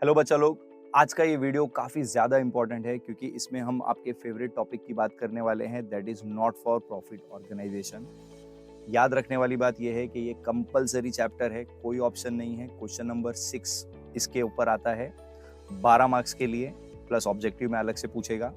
Hello बच्चा लोग। आज का ये वीडियो काफ़ी ज़्यादा इंपॉर्टेंट है क्योंकि इसमें हम आपके फेवरेट टॉपिक की बात करने वाले हैं, that is not for profit organisation. याद रखने वाली बात यह है कि ये कंपलसरी चैप्टर है, कोई ऑप्शन नहीं है। क्वेश्चन नंबर 6 इसके ऊपर आता है 12 मार्क्स के लिए, प्लस ऑब्जेक्टिव में अलग से पूछेगा।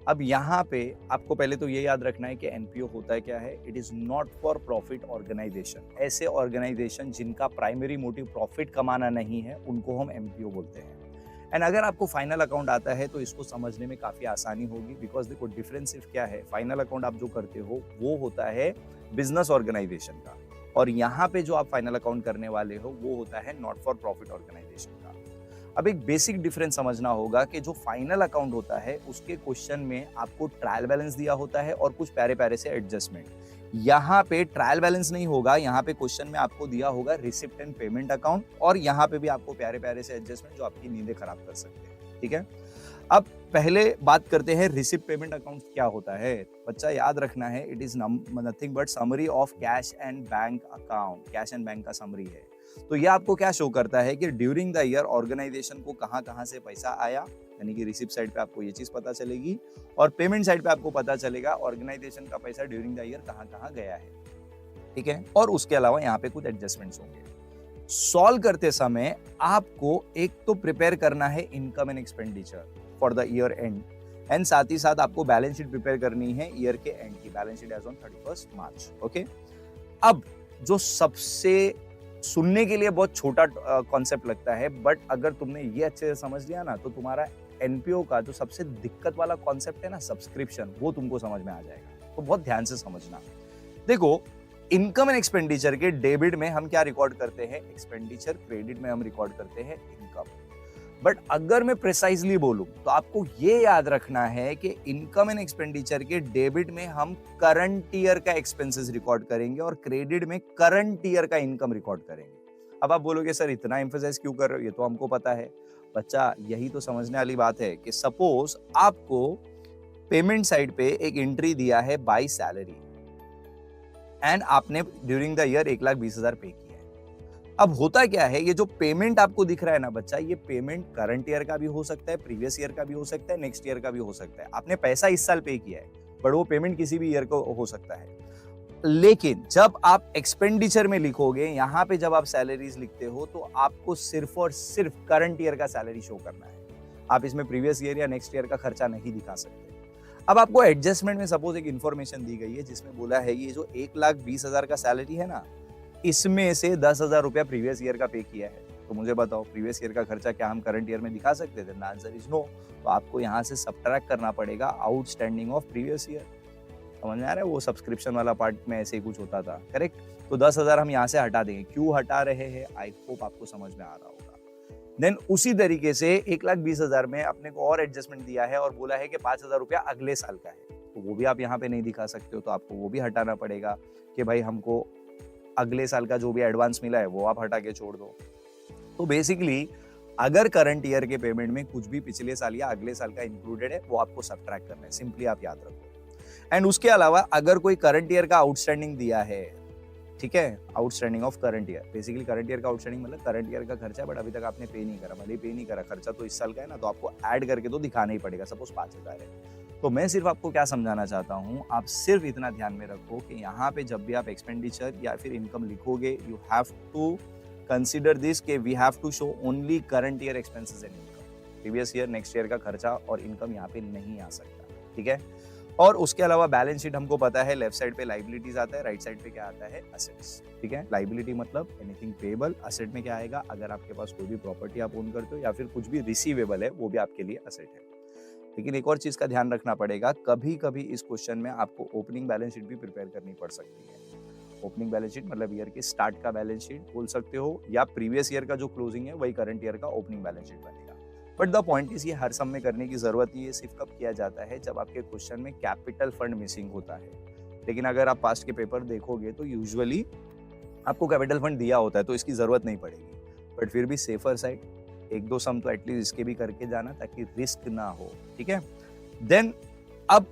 अब यहाँ पे आपको पहले तो ये याद रखना है कि एनपीओ होता क्या है। It is not for profit organisation. ऐसे ऑर्गेनाइजेशन जिनका प्राइमरी मोटिव प्रॉफिट कमाना नहीं है, उनको हम एमपीओ बोलते हैं। एंड अगर आपको फाइनल अकाउंट आता है तो इसको समझने में काफ़ी आसानी होगी, बिकॉज देखो डिफरेंस सिर्फ क्या है, फाइनल अकाउंट आप जो करते हो वो होता है बिजनेस ऑर्गेनाइजेशन का, और यहाँ पे जो आप फाइनल अकाउंट करने वाले हो वो होता है नॉट फॉर प्रॉफिट ऑर्गेनाइजेशन का। अब एक बेसिक डिफरेंस समझना होगा कि जो फाइनल अकाउंट होता है उसके क्वेश्चन में आपको ट्रायल बैलेंस दिया होता है और कुछ प्यारे प्यारे से एडजस्टमेंट। यहाँ पे ट्रायल बैलेंस नहीं होगा, यहाँ पे क्वेश्चन में आपको दिया होगा रिसिप्ट एंड पेमेंट अकाउंट, और यहाँ पे भी आपको प्यारे प्यारे से एडजस्टमेंट जो आपकी नींदें खराब कर सकते हैं। ठीक है, अब पहले बात करते हैं रिसिप्ट पेमेंट अकाउंट क्या होता है। बच्चा याद रखना है, it is nothing but summary of cash and bank account. Cash and bank का समरी है। तो ये आपको क्या शो करता है कि ड्यूरिंग द ईयर ऑर्गेनाइजेशन को कहां कहां से पैसा आया, यानी कि रिसिप्ट साइड पे आपको ये चीज पता चलेगी, और पेमेंट साइड पे आपको पता चलेगा ऑर्गेनाइजेशन का पैसा ड्यूरिंग द ईयर कहां कहां गया है। ठीक है, और उसके अलावा यहाँ पे कुछ एडजस्टमेंट्स होंगे। सॉल्व करते समय आपको एक तो प्रिपेयर करना है income and expenditure for the year and, and साथ ही साथ आपको बैलेंस शीट प्रिपेयर करनी है ईयर के एंड की, balance sheet as on 31 March. Okay, अब जो सबसे सुनने के लिए बहुत छोटा कॉन्सेप्ट लगता है, बट अगर तुमने ये अच्छे से समझ लिया ना तो तुम्हारा एनपीओ का जो सबसे दिक्कत वाला कॉन्सेप्ट है ना, सब्सक्रिप्शन, वो तुमको समझ में आ जाएगा। तो बहुत ध्यान से समझना। देखो, इनकम एंड एक्सपेंडिचर के डेबिट में हम क्या रिकॉर्ड करते हैं, एक्सपेंडिचर, क्रेडिट में हम रिकॉर्ड करते हैं इनकम। बट अगर मैं प्रिसाइजली बोलूं तो आपको ये याद रखना है कि इनकम एंड एक्सपेंडिचर के डेबिट में हम करंट ईयर का एक्सपेंसेस रिकॉर्ड करेंगे और क्रेडिट में करंट ईयर का इनकम रिकॉर्ड करेंगे। अब आप बोलोगे सर इतना एम्फेसाइज क्यों कर रहे हो, ये तो हमको पता है। बच्चा, यही तो समझने वाली बात है कि सपोज आपको पेमेंट साइड पे एक एंट्री दिया है बाय सैलरी, एंड आपने ड्यूरिंग द ईयर 1,20,000 पे किया है। अब होता क्या है, ये जो पेमेंट आपको दिख रहा है ना बच्चा, ये पेमेंट करंट ईयर का भी हो सकता है, प्रीवियस ईयर का भी हो सकता है, नेक्स्ट ईयर का भी हो सकता है। आपने पैसा इस साल पे किया है, बट वो पेमेंट किसी भी ईयर को हो सकता है। लेकिन जब आप एक्सपेंडिचर में लिखोगे, यहाँ पे जब आप सैलरीज लिखते हो, तो आपको सिर्फ और सिर्फ करंट ईयर का सैलरी शो करना है। आप इसमें प्रीवियस ईयर या नेक्स्ट ईयर का खर्चा नहीं दिखा सकते। अब आपको एडजस्टमेंट में सपोज एक इन्फॉर्मेशन दी गई है जिसमें बोला है ये जो 1,20,000 का सैलरी है ना, इसमें से 10,000 रुपया प्रीवियस ईयर का पे किया है। तो मुझे बताओ, प्रीवियस ईयर का खर्चा क्या हम करंट ईयर में दिखा सकते थे? Answer is no. तो आपको यहाँ से सब्ट्रैक्ट करना पड़ेगा आउटस्टैंडिंग ऑफ प्रीवियस ईयर। समझ में आ रहा है? वो सब्सक्रिप्शन वाला पार्ट में ऐसे ही कुछ होता था, करेक्ट? तो 10,000 हम यहाँ से हटा देंगे। क्यों हटा रहे हैं, आई होप आपको समझ में आ रहा होगा। देन उसी तरीके से 1,20,000 में अपने को और एडजस्टमेंट दिया है और बोला है कि 5,000 रुपया अगले साल का है, तो वो भी आप यहाँ पे नहीं दिखा सकते हो, तो आपको वो भी हटाना पड़ेगा कि भाई हमको अगले साल का जो भी एडवांस मिला है वो आप हटा के छोड़ दो। तो बेसिकली अगर करंट ईयर के पेमेंट में कुछ भी पिछले साल या अगले साल का इंक्लूडेड है, वो आपको सब्ट्रैक्ट करना है, सिंपली आप याद रखो। एंड उसके अलावा अगर कोई करंट ईयर का आउटस्टैंडिंग दिया है, ठीक है, outstanding of current year, basically current year का आउटस्टैंडिंग मतलब करंट ईयर का खर्चा, बट अभी तक आपने पे नहीं करा, भले पे नहीं करा, खर्चा तो इस साल का है ना, तो आपको ऐड करके तो दिखाना ही पड़ेगा। सपोज 5,000 है, तो मैं सिर्फ आपको क्या समझाना चाहता हूँ, आप सिर्फ इतना ध्यान में रखो कि यहाँ पे जब भी आप एक्सपेंडिचर या फिर इनकम लिखोगे, you have to consider this कि we have to show only current year expenses and income. Previous year, next year का खर्चा और इनकम यहाँ पे नहीं आ सकता। ठीक है, और उसके अलावा बैलेंस शीट हमको पता है, लेफ्ट साइड पे लाइबिलिटीज आता है, राइट साइड पे क्या आता है, असेट्स। ठीक है, लाइबिलिटी मतलब एनीथिंग पेएबल, असेट में क्या आएगा, अगर आपके पास कोई भी प्रॉपर्टी आप ओन करते हो या फिर कुछ भी रिसीवेबल है, वो भी आपके लिए असेट है। लेकिन एक और चीज का ध्यान रखना पड़ेगा, कभी कभी इस क्वेश्चन में आपको ओपनिंग बैलेंस शीट भी प्रिपेयर करनी पड़ सकती है। ओपनिंग बैलेंस शीट मतलब ईयर के स्टार्ट का बैलेंस शीट बोल सकते हो, या प्रीवियस ईयर का जो क्लोजिंग है वही करंट ईयर का ओपनिंग बैलेंस शीट बनेगा। बट द पॉइंट इज, ये हर सम में करने की जरूरत नहीं है, सिर्फ कब किया जाता है, जब आपके क्वेश्चन में कैपिटल फंड मिसिंग होता है। लेकिन अगर आप पास्ट के पेपर देखोगे तो यूजुअली आपको कैपिटल फंड दिया होता है, तो इसकी जरूरत नहीं पड़ेगी। बट फिर भी सेफर साइड एक दो सम तो एटलीस्ट इसके भी करके जाना, ताकि रिस्क ना हो। ठीक है, देन अब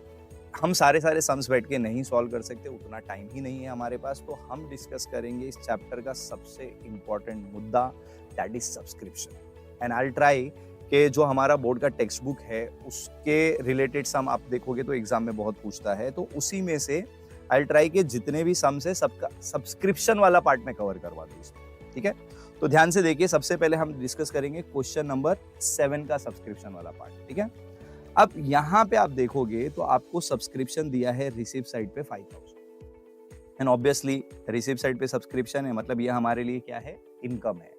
हम सारे सम्स बैठ के नहीं सॉल्व कर सकते, उतना टाइम ही नहीं है हमारे पास, तो हम डिस्कस करेंगे इस चैप्टर का सबसे इंपॉर्टेंट मुद्दा, that is subscription. And I try कि जो हमारा बोर्ड का टेक्स्ट बुक है उसके रिलेटेड सम आप देखोगे तो एग्जाम में बहुत पूछता है, तो उसी में से आई ट्राई के जितने भी सम्स है सबका सब्सक्रिप्शन वाला पार्ट में कवर करवा दूं इसमें, ठीक है। तो ध्यान से देखिए, सबसे पहले हम डिस्कस करेंगे क्वेश्चन नंबर 7 का सब्सक्रिप्शन वाला पार्ट, ठीक है। अब यहाँ पे आप देखोगे तो आपको सब्सक्रिप्शन दिया है रिसीव साइड पे 5000 एंड ऑब्वियसली रिसीव साइड पे सब्सक्रिप्शन है, मतलब ये हमारे लिए क्या है, इनकम है।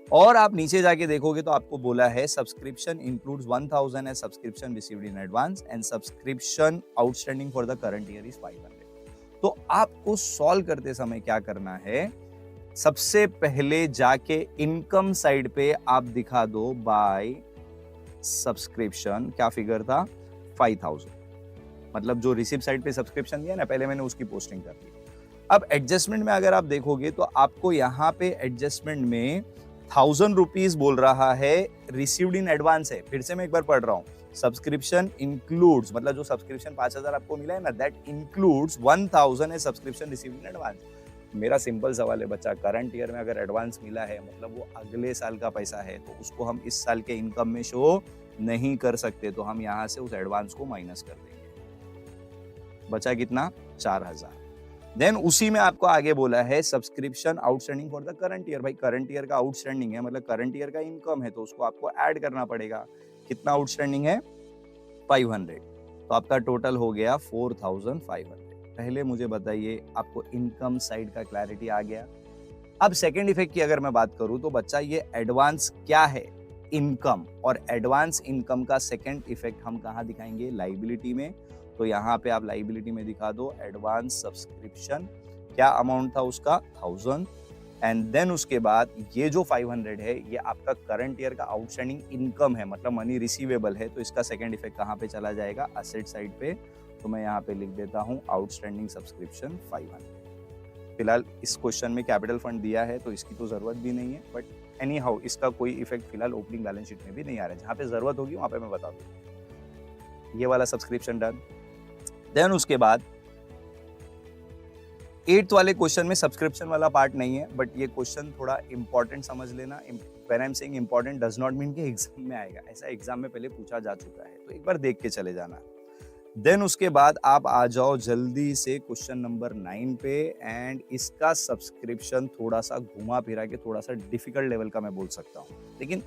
और आप नीचे जाके देखोगे तो आपको बोला है subscription includes 1000 as subscription received in advance and subscription outstanding for the current year is 500। तो आपको सॉल्व करते समय क्या करना है, सबसे पहले जाके इनकम साइड पे आप दिखा दो बाय सब्सक्रिप्शन, क्या फिगर था 5000, मतलब जो रिसीव साइड पे सब्सक्रिप्शन दिया ना पहले मैंने उसकी पोस्टिंग कर दी। अब एडजस्टमेंट में अगर आप देखोगे तो आपको यहाँ पे एडजस्टमेंट में 1000 रुपीज बोल रहा है, रिसीव्ड इन एडवांस है। फिर से मैं एक बार पढ़ रहा हूँ, सब्सक्रिप्शन इंक्लूड्स, मतलब जो सब्सक्रिप्शन 5000 आपको मिला है ना, दैट इंक्लूड्स 1000 है सब्सक्रिप्शन रिसीव्ड इन एडवांस। मेरा सिंपल सवाल है बच्चा, करंट ईयर में अगर एडवांस मिला है मतलब वो अगले साल का पैसा है, तो उसको हम इस साल के इनकम में शो नहीं कर सकते, तो हम यहाँ से उस एडवांस को माइनस कर देंगे। बचा कितना, 4000। देन उसी में आपको आगे बोला है subscription outstanding for the current year. भाई करंट ईयर का आउटस्टैंडिंग है, मतलब करंट ईयर का इनकम है, तो उसको आपको ऐड करना पड़ेगा। कितना आउटस्टैंडिंग है, 500, तो आपका टोटल हो गया 4500। पहले मुझे बताइए आपको इनकम साइड का क्लैरिटी आ गया। अब सेकेंड इफेक्ट की अगर मैं बात करूं तो बच्चा ये एडवांस क्या है, इनकम, और एडवांस इनकम का सेकेंड इफेक्ट हम कहाँ दिखाएंगे, लाइबिलिटी में। तो यहाँ पे आप लाइबिलिटी में दिखा दो एडवांस सब्सक्रिप्शन, क्या अमाउंट था उसका 1000, एंड देन उसके बाद ये जो 500 है ये आपका करंट ईयर का आउटस्टैंडिंग इनकम है, मतलब मनी रिसीवेबल है, तो इसका सेकंड इफेक्ट कहाँ पे चला जाएगा, असेट साइड पे। तो मैं यहाँ पे लिख देता हूँ आउटस्टैंडिंग सब्सक्रिप्शन 500। फिलहाल इस क्वेश्चन में कैपिटल फंड दिया है तो इसकी तो जरूरत भी नहीं है, बट एनी हाउ इसका कोई इफेक्ट फिलहाल ओपनिंग बैलेंस शीट में भी नहीं आ रहा है। जहाँ पे जरूरत होगी वहां पे मैं बता दूँ। ये वाला सब्सक्रिप्शन डन। देन उसके बाद 8th वाले क्वेश्चन में सब्सक्रिप्शन वाला पार्ट नहीं है, बट ये क्वेश्चन थोड़ा इंपॉर्टेंट समझ लेना। When I am saying important does not mean कि एग्जाम में आएगा, ऐसा एग्जाम में पहले पूछा जा चुका है, तो एक बार देख के चले जाना। देन उसके बाद आप आ जाओ जल्दी से क्वेश्चन नंबर 9 पे, एंड इसका सब्सक्रिप्शन थोड़ा सा घुमा फिरा के थोड़ा सा डिफिकल्ट लेवल का मैं बोल सकता हूँ, लेकिन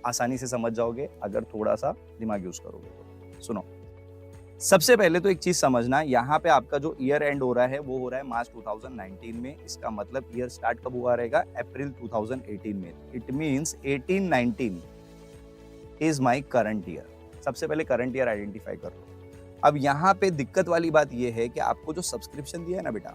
आसानी से समझ जाओगे अगर थोड़ा सा दिमाग यूज करोगे तो। सुनो, सबसे पहले तो एक चीज समझना, यहाँ पे आपका जो ईयर एंड हो रहा है वो हो रहा है मार्च 2019 में। इसका मतलब ईयर स्टार्ट कब हुआ रहेगा, अप्रैल 2018 में। It means 18-19 is my current year. सबसे पहले करंट ईयर आइडेंटिफाई कर लो। अब यहाँ पे दिक्कत वाली बात ये है कि आपको जो सब्सक्रिप्शन दिया है ना बेटा,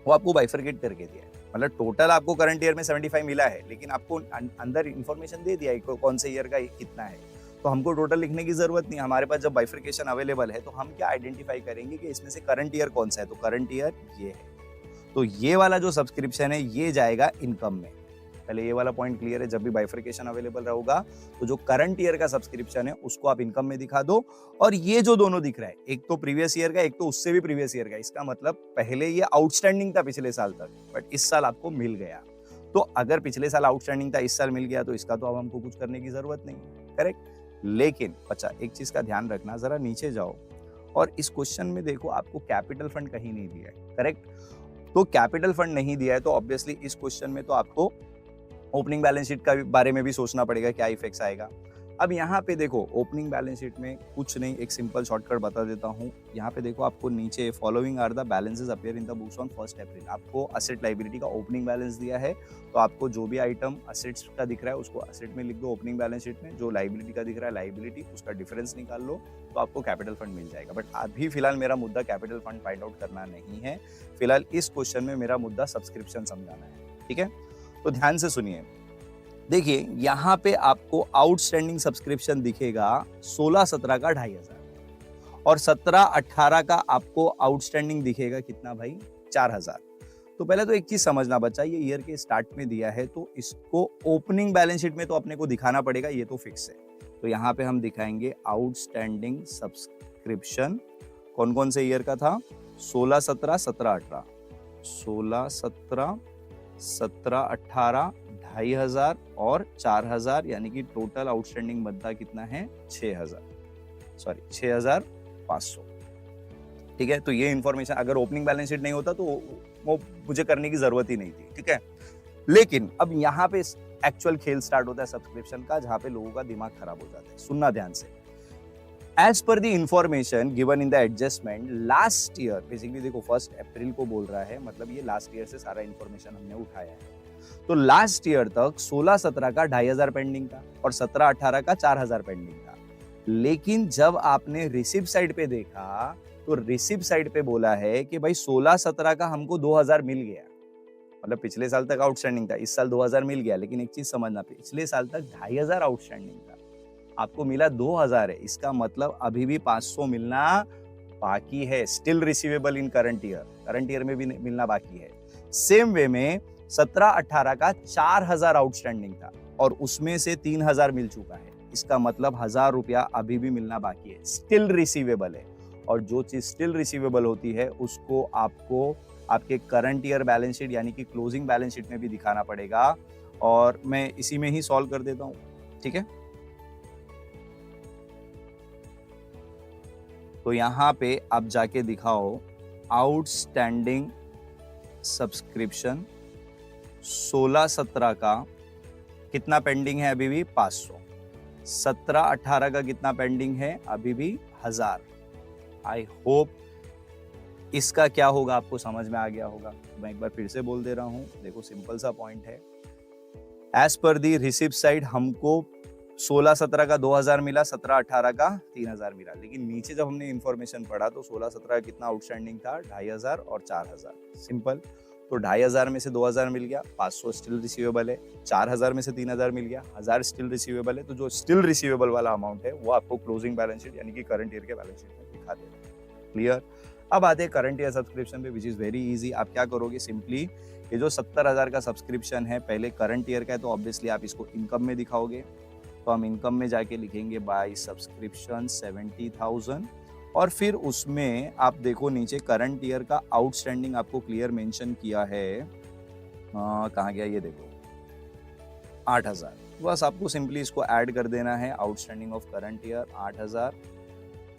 वो आपको बाइफरकेट करके दिया है, मतलब टोटल आपको करंट ईयर में 75 मिला है, लेकिन आपको अंदर इंफॉर्मेशन दे दिया है कौन से ईयर का कितना है। तो हमको टोटल लिखने की जरूरत नहीं, हमारे पास जब बाइफरकेशन अवेलेबल है तो हम क्या आइडेंटिफाई करेंगे कि इसमें से करंट ईयर कौन सा है, तो करंट ईयर ये है। तो ये वाला जो सब्सक्रिप्शन है ये जाएगा इनकम में। पहले ये वाला पॉइंट क्लियर है, जब भी बाइफरकेशन अवेलेबल रहेगा तो जो करंट ईयर का सब्सक्रिप्शन है उसको आप इनकम में दिखा दो। और ये जो दोनों दिख रहा है, एक तो प्रीवियस ईयर का, एक तो उससे भी प्रीवियस ईयर का, इसका मतलब पहले ये आउटस्टैंडिंग था पिछले साल तक, बट इस साल आपको मिल गया। तो अगर पिछले साल आउटस्टैंडिंग था, इस साल मिल गया, तो इसका तो अब हमको कुछ करने की जरूरत नहीं, करेक्ट। लेकिन बच्चा एक चीज का ध्यान रखना, जरा नीचे जाओ और इस क्वेश्चन में देखो आपको कैपिटल फंड कहीं नहीं दिया है, करेक्ट। तो कैपिटल फंड नहीं दिया है तो ऑब्वियसली इस क्वेश्चन में तो आपको ओपनिंग बैलेंस शीट का बारे में भी सोचना पड़ेगा, क्या इफेक्ट्स आएगा। अब यहाँ पे देखो ओपनिंग बैलेंस शीट में कुछ नहीं, एक सिंपल शॉर्टकट बता देता हूँ। यहाँ पे देखो आपको नीचे following are the balances appear in the books on 1 April. आपको असेट लाइबिलिटी का ओपनिंग बैलेंस दिया है, तो आपको जो भी आइटम असेट्स का दिख रहा है उसको असेट में लिख दो ओपनिंग बैलेंस शीट में, जो लाइबिलिटी का दिख रहा है लाइबिलिटी, उसका डिफरेंस निकाल लो, तो आपको कैपिटल फंड मिल जाएगा। बट अभी फिलहाल मेरा मुद्दा कैपिटल फंड फाइंड आउट करना नहीं है, फिलहाल इस क्वेश्चन में मेरा मुद्दा सब्सक्रिप्शन समझाना है, ठीक है। तो ध्यान से सुनिए, देखिए यहाँ पे आपको आउटस्टैंडिंग सब्सक्रिप्शन दिखेगा 16-17 का 2500, और 17-18 का आपको आउटस्टैंडिंग दिखेगा कितना भाई, 4000। तो पहले तो एक चीज समझना बच्चा, ये ईयर के स्टार्ट में दिया है तो इसको ओपनिंग बैलेंस शीट में तो अपने को दिखाना पड़ेगा, ये तो फिक्स है। तो यहाँ पे हम दिखाएंगे आउटस्टैंडिंग सब्सक्रिप्शन कौन कौन से ईयर का था, 16-17, 17-18, 16-17, 17-18, 2,500 और 4,000, यानी कि टोटल आउटस्टैंडिंग बनता कितना है 6,500। ठीक है, तो ये इन्फॉर्मेशन अगर ओपनिंग बैलेंस शीट नहीं होता तो वो मुझे करने की जरूरत ही नहीं थी। ठीक है, लेकिन अब यहाँ पे एक्चुअल खेल स्टार्ट होता है सब्सक्रिप्शन का, जहां पे लोगों का दिमाग खराब हो जाता है। सुनना ध्यान से। As per the information given in the adjustment last year, basically देखो 1 अप्रैल को बोल रहा है, मतलब ये लास्ट ईयर से सारा इंफॉर्मेशन हमने उठाया है। तो लास्ट ईयर तक 16-17 का 2,500 पेंडिंग था और 17-18 का 4,000 पेंडिंग था। लेकिन जब आपने रिसिप्ट साइड पे देखा तो रिसिप्ट साइड पे बोला है कि भाई 16-17 का हमको 2,000 मिल गया। मतलब पिछले साल तक आउटस्टैंडिंग था, इस साल 2,000 मिल गया। लेकिन एक चीज समझना, पिछले साल तक 2,500 आउटस्टैंडिंग था, आपको मिला 2,000 है। इसका मतलब अभी भी 500 मिलना बाकी है। स्टिल रिसीवेबल इन करंट ईयर में भी मिलना बाकी है। सेम वे में 17-18 का 4,000 आउटस्टैंडिंग था और उसमें से 3,000 मिल चुका है। इसका मतलब 1,000 रुपया अभी भी मिलना बाकी है, स्टिल रिसीवेबल है। और जो चीज स्टिल रिसीवेबल होती है उसको आपको आपके करंट ईयर बैलेंस शीट यानी कि क्लोजिंग बैलेंस शीट में भी दिखाना पड़ेगा, और मैं इसी में ही सॉल्व कर देता हूं। ठीक है, तो यहां पे आप जाके दिखाओ आउटस्टैंडिंग सब्सक्रिप्शन 16-17 का कितना पेंडिंग है अभी भी 500, 17-18 का कितना पेंडिंग है अभी भी 1,000। आई होप इसका क्या होगा आपको समझ में आ गया होगा। मैं एक बार फिर से बोल दे रहा हूं, देखो सिंपल सा पॉइंट है। एज पर दी रिसिप्ट साइड हमको 16-17 का 2,000 मिला, 17-18 का 3,000 मिला। लेकिन नीचे जब हमने इंफॉर्मेशन पढ़ा तो 16-17 का कितना आउटस्टैंडिंग था 2,500 और 4,000। सिंपल, तो 2,500 में से 2,000 मिल गया, 500 स्टिल रिसीवेबल है। 4,000 में से 3,000 मिल गया, 1,000 स्टिल रिसीवेबल है। तो जो स्टिल रिसीवेबल वाला अमाउंट है वो आपको क्लोजिंग बैलेंस शीट यानी कि करंट ईयर के बैलेंस शीट में दिखा देगा। क्लियर। अब आते हैं करंट ईयर सब्सक्रिप्शन पे, विच इज वेरी इजी। आप क्या करोगे, सिंपली ये जो 70,000 का सब्सक्रिप्शन है पहले करंट ईयर का है, तो ऑब्वियसली आप इसको इनकम में दिखाओगे। तो हम इनकम में जाके लिखेंगे बाय सब्सक्रिप्शन 70,000, और फिर उसमें आप देखो नीचे करंट ईयर का आउटस्टैंडिंग आपको क्लियर मेंशन किया है। कहाँ गया ये देखो 8,000। बस आपको सिंपली इसको ऐड कर देना है, outstanding of current year 8,000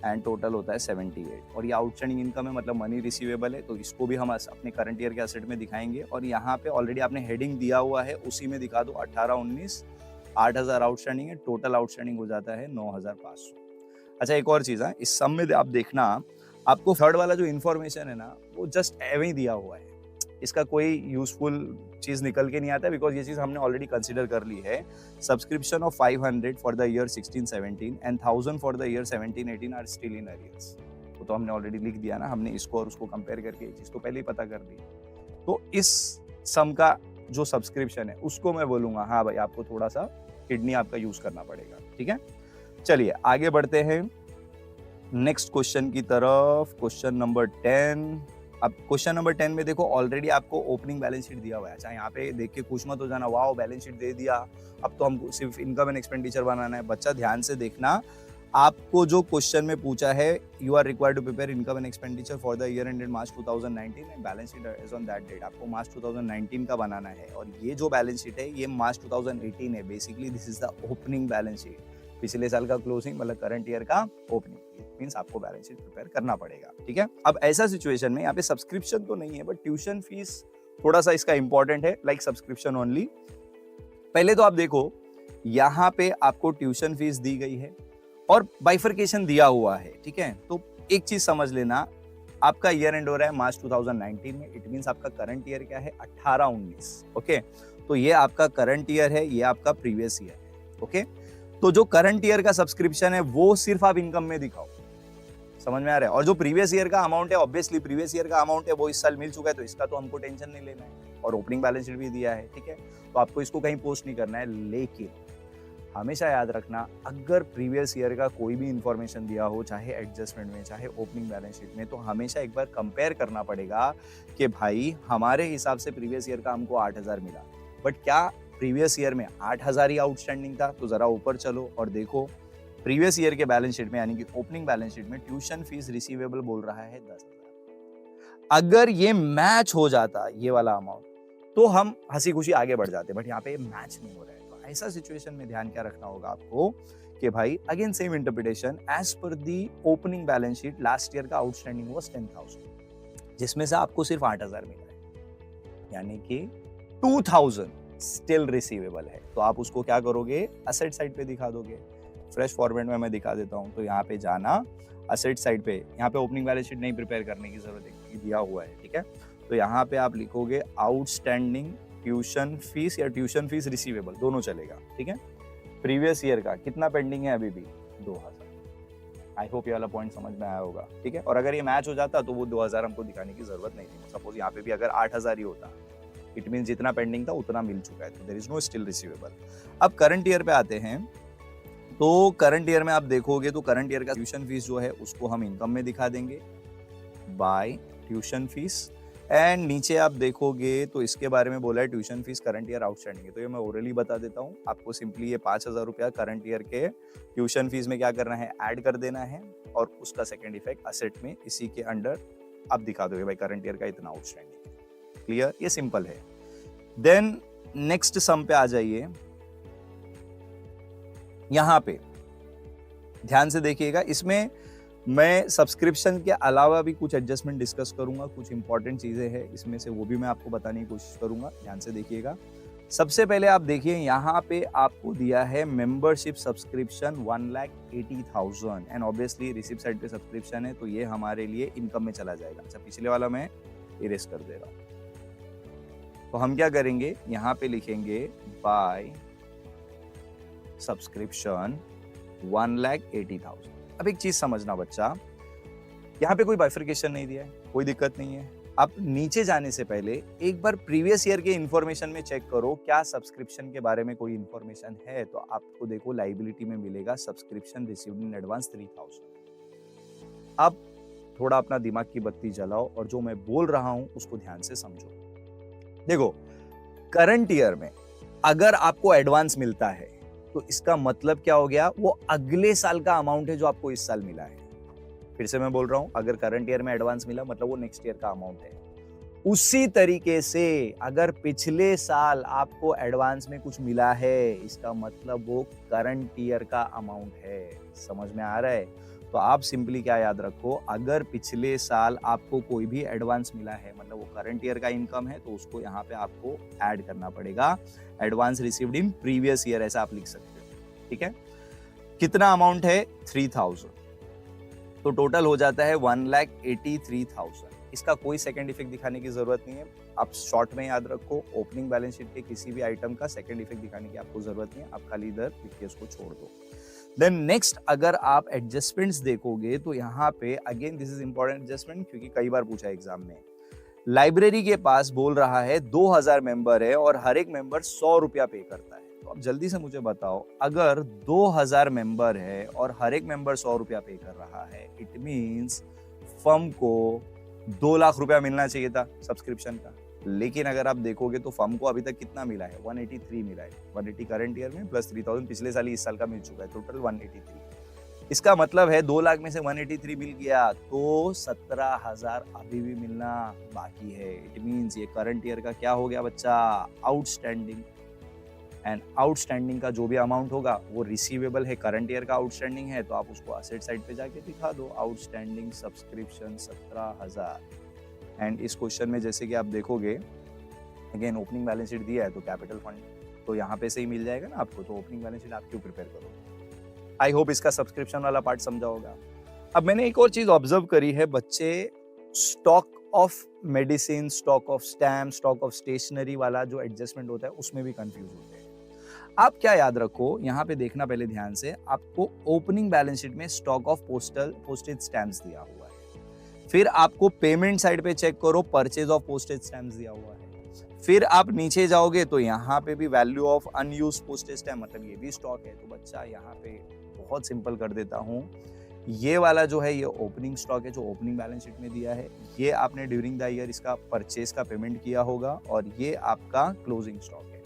and total होता है 78। और ये आउटस्टैंडिंग इनकम है, मतलब मनी रिसीवेबल है, तो इसको भी हम अपने करंट ईयर के एसेट में दिखाएंगे। और यहाँ पे ऑलरेडी आपने हेडिंग दिया हुआ है, उसी में दिखा दो 18-19, 8,000 आउटस्टैंडिंग है, टोटल आउटस्टैंडिंग हो जाता है 9,500। अच्छा, एक और चीज है, इस सम में आप देखना आपको थर्ड वाला जो इन्फॉर्मेशन है ना वो जस्ट एवे ही दिया हुआ है, इसका कोई यूजफुल चीज निकल के नहीं आता, बिकॉज ये चीज हमने ऑलरेडी कंसीडर कर ली है। Subscription of 500 for the year 16-17 and 1,000 for the year 17-18 are still in arrears. वो तो हमने ऑलरेडी लिख दिया ना, हमने इसको और उसको कंपेयर करके ये चीज तो पहले ही पता कर दी। तो इस सम का जो सब्सक्रिप्शन है उसको मैं बोलूंगा हाँ भाई आपको थोड़ा सा किडनी आपका यूज करना पड़ेगा। ठीक है, चलिए आगे बढ़ते हैं नेक्स्ट क्वेश्चन की तरफ। Question number 10। अब क्वेश्चन नंबर 10 में देखो ऑलरेडी आपको ओपनिंग बैलेंस शीट दिया हुआ है। अच्छा, यहाँ पे देख के खुश मत हो जाना, वाह बैलेंस शीट दे दिया, अब तो हमको सिर्फ इनकम एंड एक्सपेंडिचर बनाना है। बच्चा ध्यान से देखना, आपको जो क्वेश्चन में पूछा है, you are required to prepare income and expenditure for the year ended March 2019 and balance sheet is on that date. आपको मार्च 2019 का बनाना है, और ये जो बैलेंस शीट है ये मार्च 2018 है। Basically this is the opening balance sheet, पिछले साल का क्लोजिंग मतलब करंट ईयर का ओपनिंग। इट मींस आपको बैलेंस शीट प्रिपेयर करना पड़ेगा। ठीक है, अब ऐसा सिचुएशन में यहाँ पे सब्सक्रिप्शन तो नहीं है, बट ट्यूशन फीस थोड़ा सा इसका इंपॉर्टेंट है, लाइक सब्सक्रिप्शन ओनली। पहले तो आप देखो यहाँ पे आपको ट्यूशन फीस दी गई है और बाइफरकेशन दिया हुआ है। ठीक है, तो एक चीज समझ लेना, आपका ईयर एंड हो रहा है मार्च 2019 में, इट मींस आपका करंट ईयर क्या है 18-19। ओके, तो ये आपका करंट ईयर है, ये आपका प्रीवियस ईयर है। ओके, तो जो करंट ईयर का सब्सक्रिप्शन है वो सिर्फ आप इनकम में दिखाओ, समझ में आ रहा है। और जो प्रीवियस ईयर का अमाउंट है, ऑब्वियसली प्रीवियस ईयर का अमाउंट है वो इस साल मिल चुका है, तो इसका तो हमको टेंशन नहीं लेना है, और ओपनिंग बैलेंस शीट भी दिया है। ठीक है, तो आपको इसको कहीं पोस्ट नहीं करना है। लेकिन हमेशा याद रखना, अगर प्रीवियस ईयर का कोई भी इंफॉर्मेशन दिया हो, चाहे एडजस्टमेंट में चाहे ओपनिंग बैलेंस शीट में, तो हमेशा एक बार कंपेयर करना पड़ेगा कि भाई हमारे हिसाब से प्रीवियस ईयर का हमको 8,000 मिला, बट क्या प्रीवियस ईयर में 8,000 ही आउटस्टैंडिंग था? तो जरा ऊपर चलो और देखो प्रीवियस ईयर के बैलेंस शीट में यानी कि ओपनिंग बैलेंस शीट में ट्यूशन फीस रिसीवेबल बोल रहा है 10,000। अगर ये मैच हो जाता ये वाला अमाउंट, तो हम हंसी खुशी आगे बढ़ जाते हैं, बट यहाँ पे मैच नहीं हो रहा है। तो ऐसा सिचुएशन में ध्यान क्या रखना होगा आपको कि भाई again same interpretation, as per the opening balance sheet last year का आउटस्टैंडिंग वाज 10,000, जिसमें से आपको सिर्फ 8,000 मिला है, यानी कि 2,000 स्टिल रिसीवेबल है। तो आप उसको क्या करोगे, असेट साइड पे दिखा दोगे। फ्रेश फॉर्मेट में मैं दिखा देता हूँ। तो यहाँ पे जाना, असेट साइड पे, यहाँ पे ओपनिंग बैलेंस शीट नहीं प्रिपेयर करने की जरूरत है, दिया हुआ है, ठीक है। तो यहाँ पे आप लिखोगे आउटस्टैंडिंग ट्यूशन फीस या ट्यूशन फीस रिसीवेबल, दोनों चलेगा, ठीक है। प्रीवियस ईयर का कितना पेंडिंग है अभी भी, 2,000। आई होप ये वाला पॉइंट समझ में आया होगा, ठीक है। और अगर ये मैच हो जाता तो वो 2,000 हमको दिखाने की जरूरत नहीं थी। सपोज यहाँ पे भी अगर 8,000 ही होता, इट मीन जितना पेंडिंग था उतना मिल चुका है, तो there is no still receivable. अब करंट ईयर पे आते हैं। तो करंट ईयर में आप देखोगे तो करंट ईयर का ट्यूशन फीस जो है उसको हम इनकम में दिखा देंगे बाय ट्यूशन फीस। एंड नीचे आप देखोगे तो इसके बारे में बोला है tuition fees current year outstanding है। तो ये मैं ओरली बता देता हूँ आपको। सिंपली ये 5,000 रुपया करंट ईयर के ट्यूशन फीस में क्या करना है, ऐड कर देना है, और उसका सेकेंड इफेक्ट असेट में इसी के अंडर आप दिखा दोगे भाई करंट ईयर का इतना आउटस्टैंडिंग है। क्लियर, ये सिंपल है। देन नेक्स्ट सम पे आ जाइए। यहां पे ध्यान से देखिएगा, इसमें मैं सब्सक्रिप्शन के अलावा भी कुछ एडजस्टमेंट डिस्कस करूंगा, कुछ इंपॉर्टेंट चीजें हैं इसमें से, वो भी मैं आपको बताने की कोशिश करूंगा। ध्यान से देखिएगा। सबसे पहले आप देखिए यहाँ पे आपको दिया है membership subscription 1,80,000 and obviously receipt side पे सब्सक्रिप्शन है, तो ये हमारे लिए इनकम में चला जाएगा। अच्छा, पिछले वाला मैं इरेज कर दे रहा हूं। तो हम क्या करेंगे, यहाँ पे लिखेंगे बाय सब्सक्रिप्शन 1,80,000। अब एक चीज समझना बच्चा, यहाँ पे कोई बाइफर्केशन नहीं दिया है, कोई दिक्कत नहीं है। आप नीचे जाने से पहले एक बार प्रीवियस ईयर के इंफॉर्मेशन में चेक करो, क्या सब्सक्रिप्शन के बारे में कोई इंफॉर्मेशन है। तो आपको देखो लाइबिलिटी में मिलेगा सब्सक्रिप्शन रिसीव्ड इन एडवांस 3,000। अब थोड़ा अपना दिमाग की बत्ती जलाओ और जो मैं बोल रहा हूं उसको ध्यान से समझो। देखो, करंट ईयर में अगर आपको एडवांस मिलता है तो इसका मतलब क्या हो गया, वो अगले साल का अमाउंट है जो आपको इस साल मिला है। फिर से मैं बोल रहा हूं, अगर करंट ईयर में एडवांस मिला मतलब वो नेक्स्ट ईयर का अमाउंट है। उसी तरीके से अगर पिछले साल आपको एडवांस में कुछ मिला है, इसका मतलब वो करंट ईयर का अमाउंट है। समझ में आ रहा है? तो आप सिंपली क्या याद रखो, अगर पिछले साल आपको कोई भी एडवांस मिला है मतलब वो करंट ईयर का इनकम है, तो उसको यहाँ पे आपको ऐड करना पड़ेगा advance received in previous year, ऐसा आप लिख सकते हो। ठीक है, कितना अमाउंट है, 3,000, तो टोटल हो जाता है 1,83,000। इसका कोई सेकंड इफेक्ट दिखाने की जरूरत नहीं है, आप शॉर्ट में याद रखो, ओपनिंग बैलेंस शीट के किसी भी आइटम का सेकंड इफेक्ट दिखाने की आपको जरूरत नहीं है, आप खाली इधर लिख के उसको छोड़ दो। देन नेक्स्ट अगर आप एडजस्टमेंट्स देखोगे तो यहाँ पे again this is important adjustment, क्योंकि कई बार पूछा है एग्जाम में। लाइब्रेरी के पास बोल रहा है 2,000 मेंबर है और हर एक मेंबर 100 रुपया पे करता है। तो अब जल्दी से मुझे बताओ, अगर 2,000 मेंबर है और हर एक मेंबर 100 रुपया पे कर रहा है, इट मीन्स फर्म को 2 लाख रुपया मिलना चाहिए था सब्सक्रिप्शन का। लेकिन अगर आप देखोगे तो फर्म को अभी तक कितना मिला है, 183 मिला है। 180 करंट ईयर में प्लस 3,000 पिछले साल ही इस साल का मिल चुका है, टोटल 183। इसका मतलब है 2 लाख में से 183 मिल गया तो 17,000 अभी भी मिलना बाकी है। इट मीन्स ये करंट ईयर का क्या हो गया बच्चा, आउटस्टैंडिंग। एंड आउटस्टैंडिंग का जो भी अमाउंट होगा वो रिसीवेबल है, करंट ईयर का आउटस्टैंडिंग है, तो आप उसको असेट साइड पे जाके दिखा दो, आउटस्टैंडिंग सब्सक्रिप्शन 17,000। एंड इस क्वेश्चन में जैसे कि आप देखोगे, अगेन ओपनिंग बैलेंस शीट दिया है तो कैपिटल फंड तो यहाँ पे से ही मिल जाएगा ना आपको, तो ओपनिंग बैलेंस शीट आप क्यों प्रिपेयर करोगे। आई होप इसका सब्सक्रिप्शन वाला पार्ट समझा होगा। अब मैंने एक और चीज ऑब्जर्व करी है, बच्चे stock of medicine, stock of stamp, stock of stationery वाला जो एडजस्टमेंट होता है उसमें भी कंफ्यूज होते हैं। आप क्या याद रखो, यहाँ पे देखना पहले ध्यान से, आपको ओपनिंग बैलेंस शीट में स्टॉक ऑफ पोस्टेज स्टैम्प्स दिया हुआ है। फिर आपको पेमेंट साइड पे चेक करो, परचेज ऑफ पोस्टेज स्टैम्प्स दिया हुआ है। फिर आप नीचे जाओगे तो यहाँ पे भी value of unused postage stamp, मतलब ये भी स्टॉक है। तो बच्चा यहाँ पे बहुत सिंपल कर देता हूँ, ये वाला जो है ये ओपनिंग स्टॉक है जो ओपनिंग बैलेंस शीट में दिया है, ये आपने ड्यूरिंग द ईयर इसका परचेज का पेमेंट किया होगा, और ये आपका क्लोजिंग स्टॉक है।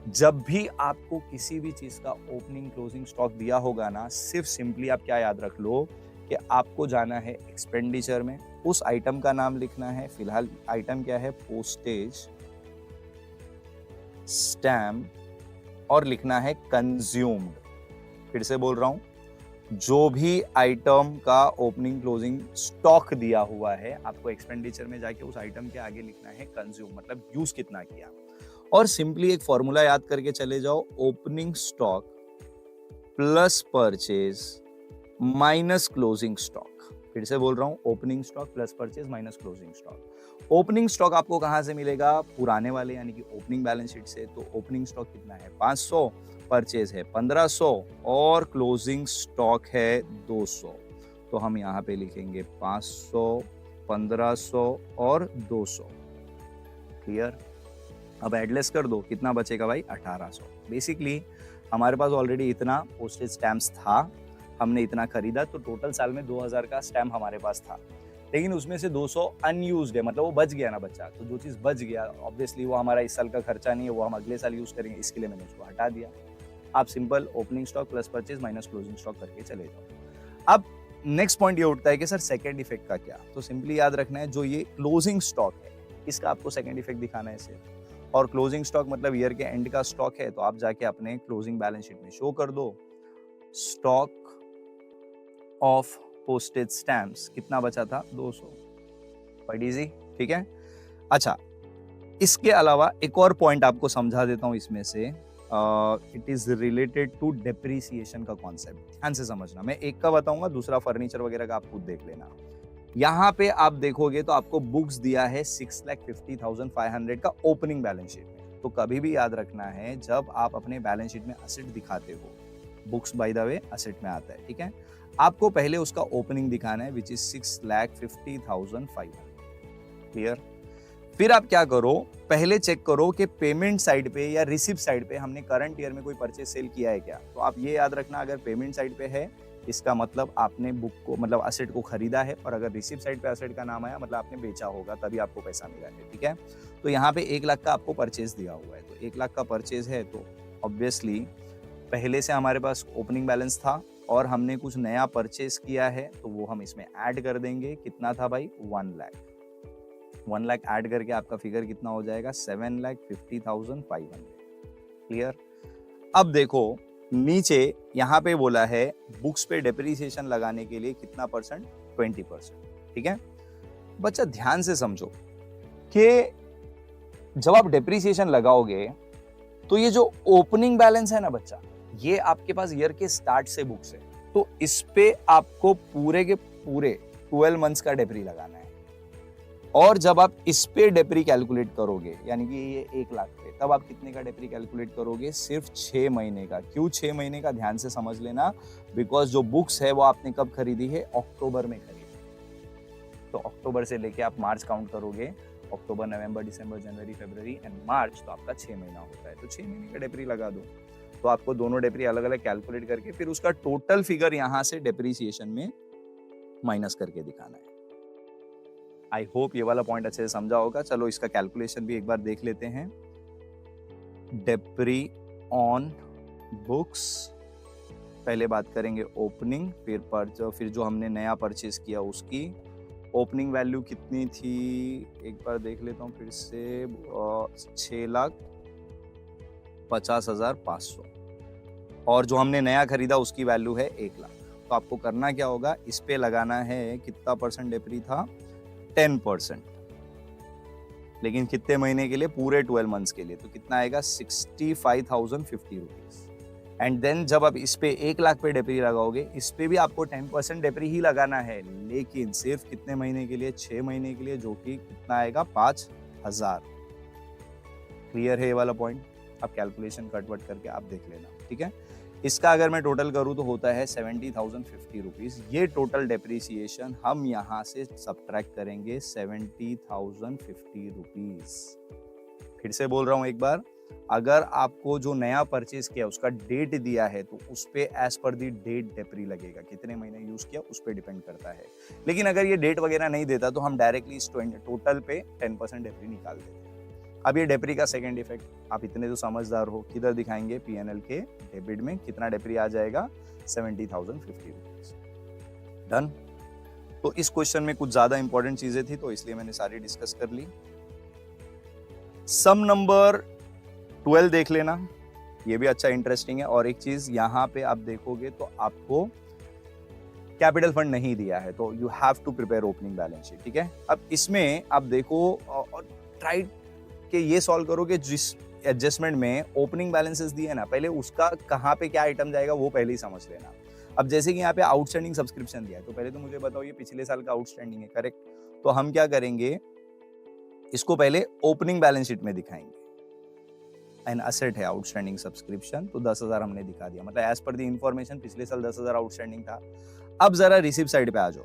जब भी आपको किसी भी चीज का ओपनिंग क्लोजिंग स्टॉक दिया होगा ना, सिर्फ सिंपली आप क्या याद रख लो कि आपको जाना है एक्सपेंडिचर में, उस आइटम का नाम लिखना है। फिलहाल आइटम क्या है, पोस्टेज स्टैम्प और लिखना है कंज्यूम्ड। फिर से बोल रहा हूं, जो भी आइटम का ओपनिंग क्लोजिंग स्टॉक दिया हुआ है आपको एक्सपेंडिचर में जाके उस आइटम के आगे लिखना है कंज्यूम, मतलब यूज कितना किया। और सिंपली एक फॉर्मूला याद करके चले जाओ, opening stock plus purchase minus closing stock. फिर से बोल रहा हूं, opening stock plus purchase minus closing stock. Opening stock आपको कहां से मिलेगा? पुराने वाले यानी कि ओपनिंग बैलेंस शीट से। तो ओपनिंग स्टॉक कितना है? 500, परचेज है 1500 और क्लोजिंग स्टॉक है 200। तो हम यहाँ पे लिखेंगे 500, 1500 और 200। क्लियर? अब एडलेस कर दो, कितना बचेगा भाई? 1800। बेसिकली हमारे पास ऑलरेडी इतना पोस्टेज स्टैम्प्स था, हमने इतना खरीदा, तो टोटल साल में 2000 का स्टैम्प हमारे पास था, लेकिन उसमें से 200 अनयूज्ड है, मतलब वो बच गया ना बच्चा। तो जो चीज़ बच गया ऑब्वियसली वो हमारा इस साल का खर्चा नहीं है, वो हम अगले साल यूज करेंगे, इसके लिए मैंने उसको हटा दिया। आप simple opening stock plus purchase minus closing stock करके चले जाओ। अब नेक्स्ट पॉइंट ये उठता है कि सर सेकेंड इफेक्ट का क्या? तो सिंपली याद रखना है, जो ये क्लोजिंग स्टॉक है इसका आपको सेकेंड इफेक्ट दिखाना है सिर्फ। और क्लोजिंग स्टॉक मतलब ईयर के एंड का स्टॉक है, तो आप जाके अपने क्लोजिंग बैलेंस शीट में शो कर दो, स्टॉक ऑफ पोस्टेज स्टैम्प्स कितना बचा था? 200। क्वाइट इजी, ठीक है। अच्छा, इसके अलावा एक और पॉइंट आपको समझा देता हूं इसमें से, it is related to depreciation का कॉन्सेप्ट। ध्यान से समझना, मैं एक का बताऊंगा, दूसरा फर्नीचर वगैरह का आप खुद देख लेना। यहाँ पे आप देखोगे तो आपको बुक्स दिया है 6,50,500 का ओपनिंग बैलेंस शीट में। तो कभी भी याद रखना है, जब आप अपने बैलेंस शीट में असेट दिखाते हो, books by the way asset में आता है, ठीक है, आपको पहले उसका ओपनिंग दिखाना है विच इज 6,50,500। क्लियर? फिर आप क्या करो, पहले चेक करो कि पेमेंट साइड पे या रिसिप्ट साइड पे हमने करंट ईयर में कोई परचेज सेल किया है क्या। तो आप ये याद रखना, अगर पेमेंट साइड पे है इसका मतलब आपने बुक को, मतलब असेट को खरीदा है, और अगर रिसिप्ट साइड पे असेट का नाम आया मतलब आपने बेचा होगा, तभी आपको पैसा मिला है, ठीक है। तो यहाँ पे 1 लाख का आपको परचेज दिया हुआ है, तो 1 लाख का परचेज है, तो ऑब्वियसली पहले से हमारे पास ओपनिंग बैलेंस था और हमने कुछ नया परचेज किया है, तो वो हम इसमें ऐड कर देंगे। कितना था भाई? 1 लाख। 1 लाख ऐड करके आपका फिगर कितना हो जाएगा? 7,50,500। क्लियर? अब देखो नीचे यहाँ पे बोला है बुक्स पे डेप्रीसिएशन लगाने के लिए कितना परसेंट? 20%। ठीक है बच्चा, ध्यान से समझो कि जब आप डेप्रीसिएशन लगाओगे तो ये जो ओपनिंग बैलेंस है ना बच्चा, ये आपके पास ईयर के स्टार्ट से बुक्स है, तो इस पे आपको पूरे के पूरे 12 मंथ्स का डेप्री लगाना है। और जब आप इस पे डेप्री कैलकुलेट करोगे, यानी कि ये 1 लाख पे, तब आप कितने का डेप्री कैलकुलेट करोगे? सिर्फ 6 महीने का। क्यों 6 महीने का? ध्यान से समझ लेना, बिकॉज जो बुक्स है वो आपने कब खरीदी है? अक्टूबर में खरीदी। तो अक्टूबर से लेके आप मार्च काउंट करोगे, अक्टूबर, नवंबर, दिसंबर, जनवरी, फरवरी एंड मार्च, तो आपका 6 महीना होता है। तो 6 महीने का डेप्री लगा दो। तो आपको दोनों डेप्री अलग अलग कैलकुलेट करके फिर उसका टोटल फिगर यहां से डेप्रीसिएशन में माइनस करके दिखाना है। आई होप ये वाला पॉइंट अच्छे से समझा होगा। चलो इसका कैलकुलेशन भी एक बार देख लेते हैं। डेप्री ऑन बुक्स, पहले बात करेंगे ओपनिंग, फिर जो हमने नया परचेज किया उसकी ओपनिंग वैल्यू कितनी थी, एक बार देख लेता हूँ फिर से, 6,50,500, और जो हमने नया खरीदा उसकी वैल्यू है 1 लाख। तो आपको करना क्या होगा, इस पे लगाना है, कितना परसेंट डेप्री था? 10%। लेकिन कितने महीने के लिए? पूरे 12 मंथ्स के लिए। तो कितना आएगा? 65,050 रुपीज। एंड देन जब आप इस पे 1 लाख पे डेप्री लगाओगे, इस पे भी आपको 10% डेप्री ही लगाना है, लेकिन सिर्फ कितने महीने के लिए? 6 महीने के लिए, जो कि कितना आएगा? 5,000। क्लियर है ये वाला पॉइंट? आप कैलकुलेशन कटवट करके आप देख लेना, ठीक है। इसका अगर मैं टोटल करूं तो होता है 70,050 रुपीज। ये टोटल डेप्रीसिएशन हम यहां से सब्ट्रैक्ट करेंगे 70,050 रुपीज। फिर से बोल रहा हूं एक बार, अगर आपको जो नया परचेज किया उसका डेट दिया है तो उस पे एज पर दी डेट डेप्री लगेगा। कितने महीने यूज किया उस पे डिपेंड करता है। लेकिन अगर ये डेट वगैरह नहीं देता तो हम डायरेक्टली इस टोटल पे 10% डेप्री निकाल देते हैं। अब ये डेप्री का सेकंड इफेक्ट, आप इतने तो समझदार हो, किधर दिखाएंगे? पीएनएल के डेबिट में कितना डेप्री आ जाएगा? 70,050 रुपीज। डन। तो इस क्वेश्चन में कुछ ज्यादा इंपॉर्टेंट चीजें थी तो इसलिए मैंने सारी डिस्कस कर ली। सम नंबर 12 देख लेना, ये भी अच्छा इंटरेस्टिंग है। और एक चीज यहाँ पे आप देखोगे तो आपको कैपिटल फंड नहीं दिया है, तो you have to prepare opening balance sheet, ठीक है। अब इसमें आप देखो और ट्राई के ये सॉल्व करो कि जिस एडजस्टमेंट में ओपनिंग बैलेंसेस दिए ना, पहले उसका कहाँ पे क्या आइटम जाएगा वो पहले ही समझ लेना। अब जैसे कि यहाँ पे आउटस्टैंडिंग सब्सक्रिप्शन दिया है, तो पहले तो मुझे बताओ ये पिछले साल का आउटस्टैंडिंग है, करेक्ट। तो हम क्या करेंगे, इसको पहले ओपनिंग बैलेंस शीट में दिखाएंगे। एन असेट है आउटस्टैंडिंग सब्सक्रिप्शन, तो 10,000 हमने दिखा दिया, मतलब एज पर द इंफॉर्मेशन पिछले साल 10,000 आउटस्टैंडिंग था। अब जरा रिसीव साइड पे आ जाओ,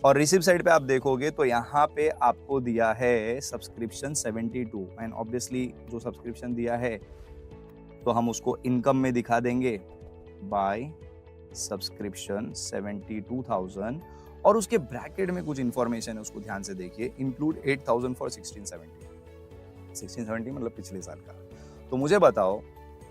और रिसीव साइड पे आप देखोगे तो यहाँ पे आपको दिया है सब्सक्रिप्शन 72, एंड ऑब्वियसली जो सब्सक्रिप्शन दिया है तो हम उसको इनकम में दिखा देंगे बाय सब्सक्रिप्शन 72,000, और उसके ब्रैकेट में कुछ इंफॉर्मेशन है, उसको ध्यान से देखिए। इंक्लूड 8,000 फॉर 1670 मतलब पिछले साल का। तो मुझे बताओ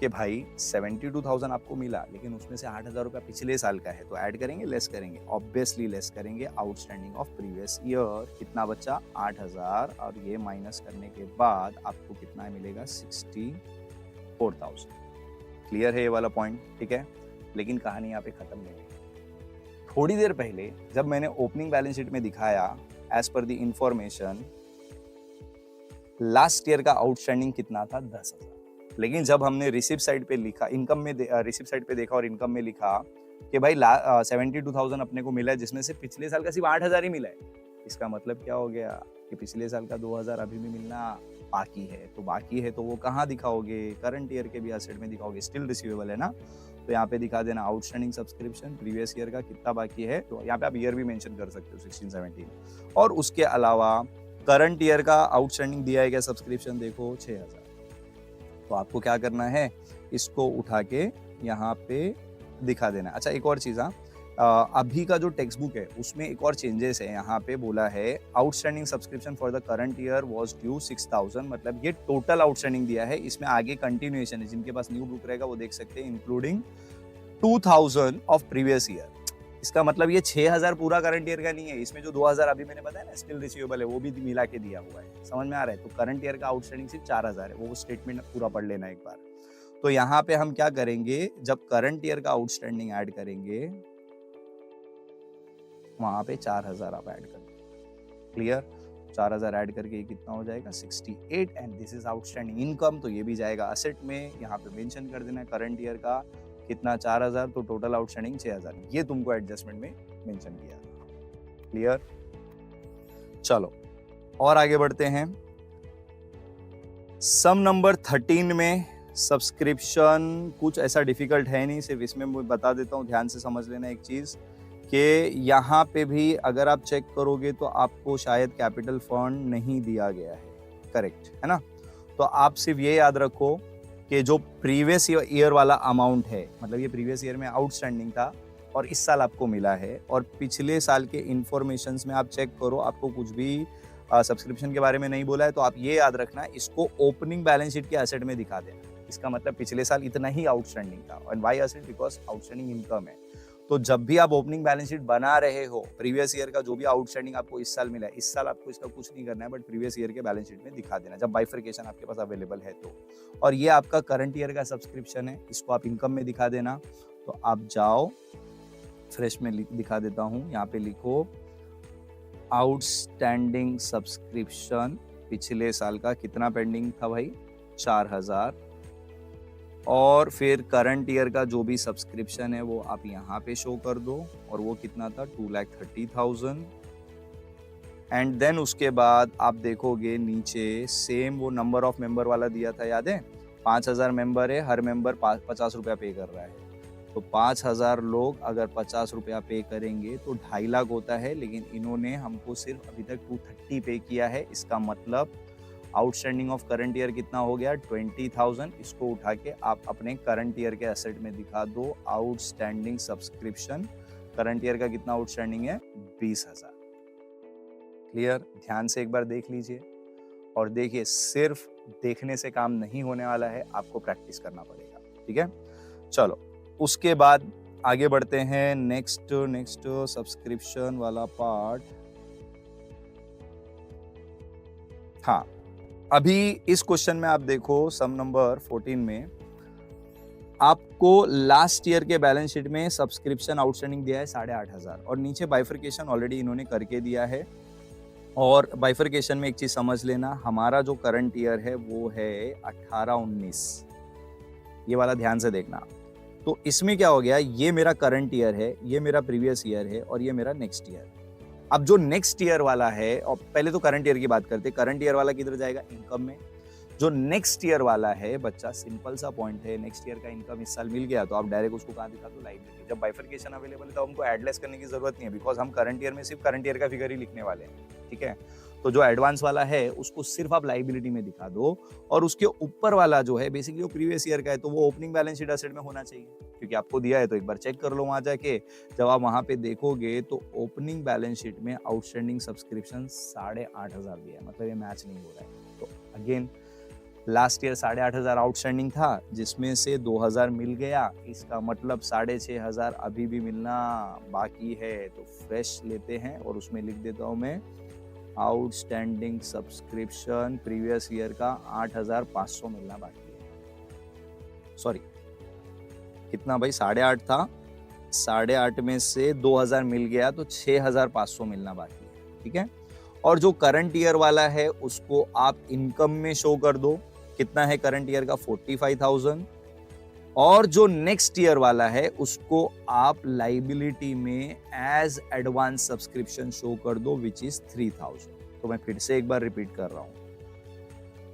कि भाई 72,000 आपको मिला, लेकिन उसमें से 8,000 रुपया पिछले साल का है, तो ऐड करेंगे लेस करेंगे, ऑब्वियसली लेस करेंगे। आउटस्टैंडिंग ऑफ प्रीवियस ईयर कितना बचा 8,000, और ये माइनस करने के बाद आपको कितना मिलेगा 64,000। क्लियर है ये वाला पॉइंट, ठीक है। लेकिन कहानी यहाँ पे खत्म नहीं है। थोड़ी देर पहले जब मैंने ओपनिंग बैलेंस शीट में दिखाया as per the information last year का आउटस्टैंडिंग कितना था 10,000, लेकिन जब हमने रिसिप्ट साइड पे लिखा, इनकम में रिसिप्ट साइड पे देखा और इनकम में लिखा कि भाई 72,000 अपने को मिला है, जिसमें से पिछले साल का सिर्फ 8,000 ही मिला है। इसका मतलब क्या हो गया कि पिछले साल का 2,000 अभी भी मिलना बाकी है। तो बाकी है तो वो कहाँ दिखाओगे, करंट ईयर के भी एसेट में दिखाओगे, स्टिल रिसीवेबल है ना। तो यहाँ पे दिखा देना आउटस्टैंडिंग सब्सक्रिप्शन प्रीवियस ईयर का कितना बाकी है, तो यहाँ पे आप ईयर भी मेंशन कर सकते हो 16-17। और उसके अलावा करंट ईयर का आउटस्टैंडिंग दिया है क्या सब्सक्रिप्शन, देखो 6,000। तो आपको क्या करना है, इसको उठा के यहाँ पे दिखा देना। अच्छा एक और चीज़, अभी का जो टेक्स्ट बुक है उसमें एक और चेंजेस है। यहाँ पे बोला है outstanding subscription for the current year was due 6,000, मतलब ये टोटल आउटस्टैंडिंग दिया है। इसमें आगे कंटिन्यूएशन है, जिनके पास न्यू बुक रहेगा वो देख सकते हैं, इंक्लूडिंग 2,000 ऑफ प्रीवियस ईयर। इसका मतलब ये 6,000 पूरा करंट ईयर का नहीं है, इसमें जो 2,000 अभी मैंने बताया ना स्टिल रिसीवेबल है, वो भी मिला के दिया हुआ है। समझ में आ रहा है। तो करंट ईयर का आउटस्टैंडिंग सिर्फ 4,000 है, वो स्टेटमेंट पूरा पढ़ लेना एक बार। तो यहाँ पे हम क्या करेंगे, जब करंट ईयर का आउटस्टैंडिंग ऐड करेंगे वहां पे 4,000 आप ऐड कर दो। क्लियर। 4,000 ऐड करके ये कितना हो जाएगा 68, and this is outstanding income, तो ये भी जाएगा असेट में। यहाँ पे मेंशन कर देना करंट ईयर का कितना 4,000, तो टोटल आउटस्टैंडिंग 6,000, ये तुमको एडजस्टमेंट में मेंशन किया। क्लियर। चलो और आगे बढ़ते हैं। सम नंबर 13 में सब्सक्रिप्शन कुछ ऐसा डिफिकल्ट है नहीं, सिर्फ इसमें मैं बता देता हूँ, ध्यान से समझ लेना एक चीज कि यहाँ पे भी अगर आप चेक करोगे तो आपको शायद कैपिटल फंड नहीं दिया गया है, करेक्ट है ना। तो आप सिर्फ ये याद रखो कि जो प्रीवियस ईयर वाला अमाउंट है, मतलब ये प्रीवियस ईयर में आउटस्टैंडिंग था और इस साल आपको मिला है, और पिछले साल के इंफॉर्मेशंस में आप चेक करो, आपको कुछ भी सब्सक्रिप्शन के बारे में नहीं बोला है, तो आप ये याद रखना इसको ओपनिंग बैलेंस शीट के एसेट में दिखा देना। इसका मतलब पिछले साल इतना ही आउटस्टैंडिंग था, and why asset, because outstanding income है। तो जब भी आप ओपनिंग बैलेंस शीट बना रहे हो, प्रीवियस ईयर का जो भी आउटस्टैंडिंग आपको इस साल मिला है, इस साल आपको इसका कुछ नहीं करना है, बट प्रीवियस ईयर के बैलेंस शीट में दिखा देना जब बाइफरकेशन आपके पास अवेलेबल है तो। और ये आपका करंट ईयर का सब्सक्रिप्शन है, इसको आप इनकम में दिखा देना। तो आप जाओ फ्रेश में दिखा देता हूँ, यहाँ पे लिखो आउटस्टैंडिंग सब्सक्रिप्शन पिछले साल का कितना पेंडिंग था भाई 4,000, और फिर करंट ईयर का जो भी सब्सक्रिप्शन है वो आप यहाँ पे शो कर दो, और वो कितना था 2,30,000। एंड देन उसके बाद आप देखोगे नीचे सेम वो नंबर ऑफ मेंबर वाला दिया था, याद है 5,000 मेंबर है, हर मेंबर 50 रुपया पे कर रहा है। तो 5,000 लोग अगर 50 रुपया पे करेंगे तो 2.5 लाख होता है, लेकिन इन्होंने हमको सिर्फ अभी तक 230 पे किया है। इसका मतलब आउटस्टैंडिंग ऑफ करंट ईयर कितना हो गया 20,000। इसको उठा के आप अपने करंट ईयर के एसेट में दिखा दो, आउटस्टैंडिंग सब्सक्रिप्शन करंट ईयर का कितना आउटस्टैंडिंग है 20,000। क्लियर। ध्यान से एक बार देख लीजिए, और देखिए सिर्फ देखने से काम नहीं होने वाला है, आपको प्रैक्टिस करना पड़ेगा, ठीक है। चलो उसके बाद आगे बढ़ते हैं, नेक्स्ट सब्सक्रिप्शन वाला पार्ट। हाँ, अभी इस क्वेश्चन में आप देखो सम नंबर 14 में आपको लास्ट ईयर के बैलेंस शीट में सब्सक्रिप्शन आउटस्टैंडिंग दिया है 8,500 और नीचे बाइफरकेशन ऑलरेडी इन्होंने करके दिया है। और बाइफरकेशन में एक चीज समझ लेना, हमारा जो करंट ईयर है वो है 18-19, ये वाला ध्यान से देखना। तो इसमें क्या हो गया, ये मेरा करंट ईयर है, ये मेरा प्रीवियस ईयर है और ये मेरा नेक्स्ट ईयर। अब जो नेक्स्ट ईयर वाला है, और पहले तो करंट ईयर की बात करते, करंट ईयर वाला किधर जाएगा, इनकम में। जो नेक्स्ट ईयर वाला है बच्चा, सिंपल सा पॉइंट है, नेक्स्ट ईयर का इनकम इस साल मिल गया तो आप डायरेक्ट उसको कहाँ दिखा दो, लाइबिलिटी। जब बाइफरकेशन अवेलेबल है तो हमको एडलेस करने की जरूरत नहीं है, बिकॉज हम करंट ईयर में सिर्फ करंट ईयर का फिगर ही लिखने वाले हैं, ठीक है। तो जो एडवांस वाला है उसको सिर्फ आप लाइबिलिटी में दिखा दो, और उसके ऊपर वाला जो है बेसिकली वो प्रीवियस ईयर का है, तो वो ओपनिंग बैलेंस शीट एसेट में होना चाहिए, क्योंकि आपको दिया है तो एक बार चेक कर लो वहां जाके। जब आप वहां पे देखोगे तो ओपनिंग बैलेंस शीट में आउटस्टैंडिंग सब्सक्रिप्शन 8,500 दिया है, मतलब ये मैच नहीं हो रहा है। तो अगेन लास्ट ईयर 8,500 आउटस्टैंडिंग था, जिसमें से 2,000 मिल गया, इसका मतलब 6,500 अभी भी मिलना बाकी है। तो फ्रेश लेते हैं और उसमें लिख देता हूं मैं, आउटस्टैंडिंग सब्सक्रिप्शन प्रीवियस ईयर का 8,500 मिलना बाकी है। सॉरी, कितना भाई, 8,500 था, 8,500 में से 2,000 मिल गया तो 6,500 मिलना बाकी है, ठीक है। और जो करंट ईयर वाला है उसको आप इनकम में शो कर दो, कितना है करंट ईयर का, 45,000। और जो नेक्स्ट ईयर वाला है उसको आप लाइबिलिटी में एज एडवांस सब्सक्रिप्शन शो कर दो, विच इज 3,000। तो मैं फिर से एक बार रिपीट कर रहा हूं,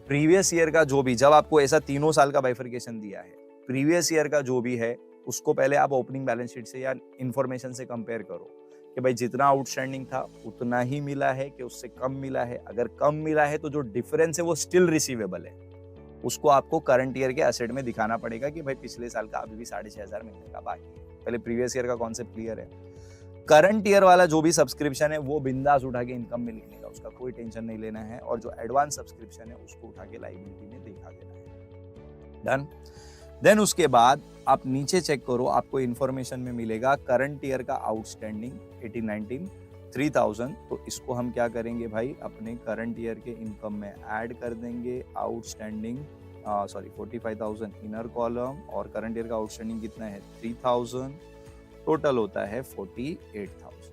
प्रीवियस ईयर का जो भी, जब आपको ऐसा तीनों साल का बाइफरकेशन दिया है, प्रीवियस ईयर का जो भी है उसको पहले आप ओपनिंग बैलेंस शीट से या इंफॉर्मेशन से कंपेयर करो कि भाई जितना आउटस्टैंडिंग था उतना ही मिला है कि उससे कम मिला है। अगर कम मिला है तो जो डिफरेंस है वो स्टिल रिसीवेबल है, उसको आपको करंट ईयर के एसेट में दिखाना पड़ेगा कि भाई पिछले साल का अभी भी 6,500 मिलने का बाकी है। पहले प्रीवियस ईयर का कॉन्सेप्ट क्लियर है। करंट ईयर वाला जो भी सब्सक्रिप्शन है वो बिंदास उठा के इनकम में लिखने का, उसका कोई टेंशन नहीं लेना है। और जो एडवांस सब्सक्रिप्शन है उसको उठा के लाइबिलिटी में दिखा देना है। डन। देन उसके बाद आप नीचे चेक करो, आपको इंफॉर्मेशन में मिलेगा करंट ईयर का आउटस्टैंडिंग 18-19 3,000। तो इसको हम क्या करेंगे भाई, अपने करंट ईयर के इनकम में ऐड कर देंगे। आउटस्टैंडिंग 45,000 इनर कॉलम, और करंट ईयर का आउटस्टैंडिंग कितना है, 3,000, टोटल होता है 48,000।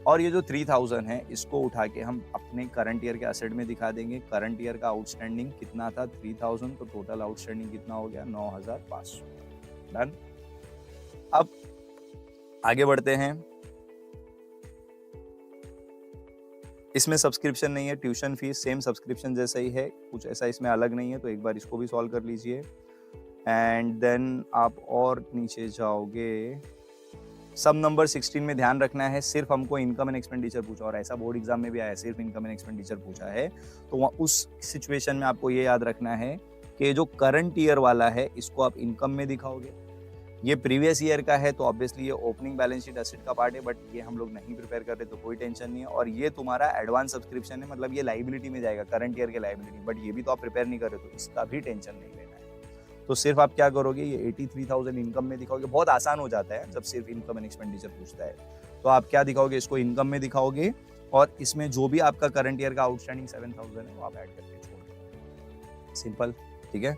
और ये जो 3,000 है इसको उठा के हम अपने करंट ईयर के एसेट में दिखा देंगे। करंट ईयर का आउटस्टैंडिंग कितना था, 3,000, तो टोटल आउटस्टैंडिंग कितना हो गया, 9,500। डन। अब आगे बढ़ते हैं। इसमें सब्सक्रिप्शन नहीं है, ट्यूशन फीस सेम सब्सक्रिप्शन जैसा ही है, कुछ ऐसा इसमें अलग नहीं है, तो एक बार इसको भी सॉल्व कर लीजिए। एंड देन आप और नीचे जाओगे, सब नंबर 16 में ध्यान रखना है, सिर्फ हमको इनकम एंड एक्सपेंडिचर पूछा, और ऐसा बोर्ड एग्जाम में भी आया, सिर्फ इनकम एंड एक्सपेंडिचर पूछा है। तो उस सिचुएशन में आपको ये याद रखना है कि जो करंट ईयर वाला है इसको आप इनकम में दिखाओगे, ये प्रीवियस ईयर का है तो ऑब्वियसली ये ओपनिंग बैलेंस शीट एसेट का पार्ट है, बट ये हम लोग नहीं प्रिपेयर कर रहे तो कोई टेंशन नहीं है। और ये तुम्हारा एडवांस सब्सक्रिप्शन है, मतलब ये लाइबिलिटी में जाएगा, करंट ईयर के लाइबिलिटी, बट ये भी तो आप प्रिपेयर नहीं कर रहे तो इसका भी टेंशन नहीं लेना है। तो सिर्फ आप क्या करोगे, ये 83,000 इनकम में दिखाओगे। बहुत आसान हो जाता है जब सिर्फ इनकम एंड एक्सपेंडिचर पूछता है। तो आप क्या दिखाओगे, इसको इनकम में दिखाओगे, और इसमें जो भी आपका करंट ईयर का आउटस्टैंडिंग 7,000 है वो आप ऐड करके छोड़ दो, सिंपल, ठीक है।